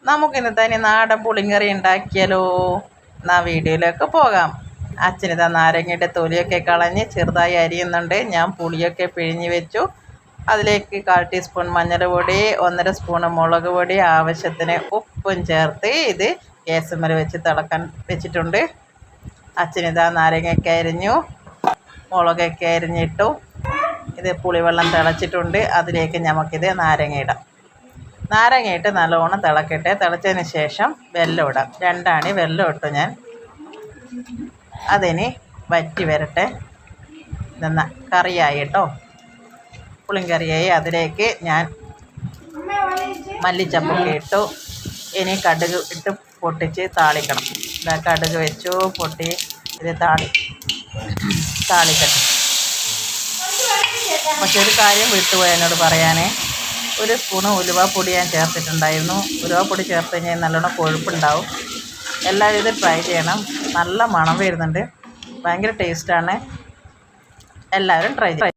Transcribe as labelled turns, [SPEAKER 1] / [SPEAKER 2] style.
[SPEAKER 1] നമുക്കിന്ന് തന്നെ നാടൻ പുളിങ്കറി ഉണ്ടാക്കിയാലോ? എന്നാ വീഡിയോയിലേക്ക് പോകാം. അച്ഛനിതാ നാരങ്ങയുടെ തൊലിയൊക്കെ കളഞ്ഞ് ചെറുതായി അരിയുന്നുണ്ട്. ഞാൻ പുളിയൊക്കെ പിഴിഞ്ഞ് വെച്ചു. അതിലേക്ക് 1/4 ടീസ്പൂൺ മഞ്ഞൾപ്പൊടി, 1.5 സ്പൂൺ മുളക് പൊടി, ആവശ്യത്തിന് ഉപ്പും ചേർത്ത് ഇത് ഗ്യാസുമ്മൽ വെച്ച് തിളക്കാൻ വെച്ചിട്ടുണ്ട്. അച്ഛനിതാ നാരങ്ങയൊക്കെ അരിഞ്ഞു, മുളകൊക്കെ അരിഞ്ഞിട്ടു. ഇത് പുളിവെള്ളം തിളച്ചിട്ടുണ്ട്. അതിലേക്ക് നമുക്കിത് നാരങ്ങ ഇടാം. നാരങ്ങയിട്ട് നല്ലോണം തിളക്കട്ടെ. തിളച്ചതിന് ശേഷം വെല്ലം ഇടാം. 2 അണി വെല്ലം ഇട്ടു ഞാൻ. അതിന് വറ്റി വരട്ടെ. ഇതെന്നാ കറിയായി കേട്ടോ, പുളിങ്കറിയായി. അതിലേക്ക് ഞാൻ മല്ലിച്ചപ്പൊക്കെ ഇട്ടു. ഇനി കടുക് ഇട്ട് പൊട്ടിച്ച് താളിക്കണം. ഇതാ കടുക് വെച്ചു, പൊട്ടി. ഇത് താളിക്കട്ടെ. പക്ഷെ ഒരു കാര്യം വിട്ടുപോയി എന്നോട് പറയാനേ, 1 സ്പൂണ് ഉലുവാപ്പൊടി ഞാൻ ചേർത്തിട്ടുണ്ടായിരുന്നു. ഉലുവാപ്പൊടി ചേർത്ത് കഴിഞ്ഞാൽ നല്ലോണം കൊഴുപ്പുണ്ടാവും. എല്ലാവരും ഇത് ട്രൈ ചെയ്യണം. നല്ല മണം വരുന്നുണ്ട്, ഭയങ്കര ടേസ്റ്റാണ്. എല്ലാവരും ട്രൈ ചെയ്യണം.